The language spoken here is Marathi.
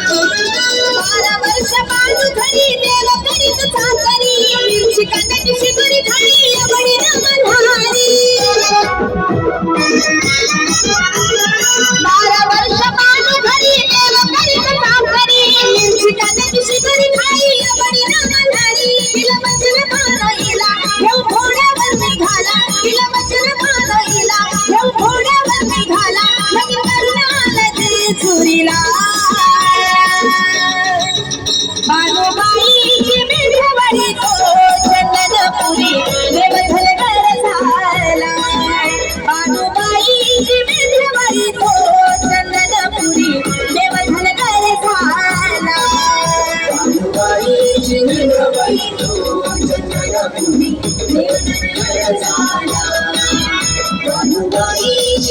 12 वर्ष बाजू घरी देव करीत चाकरी शिकण्याची शिदोरी खाली एवढी रमधारी 12 वर्ष बाजू घरी देव करीत चाकरी शिकण्याची शिदोरी खाली एवढी रमधारी तिला वचन मानईला घेऊ घोड्यावर निघाला तिला वचन मानईला घेऊ घोड्यावर निघाला लगीन करून आला ते चोरीला बानुबाईची मेढवाडी तो चंदनपुरी देवधनगर झाला बानुबाईची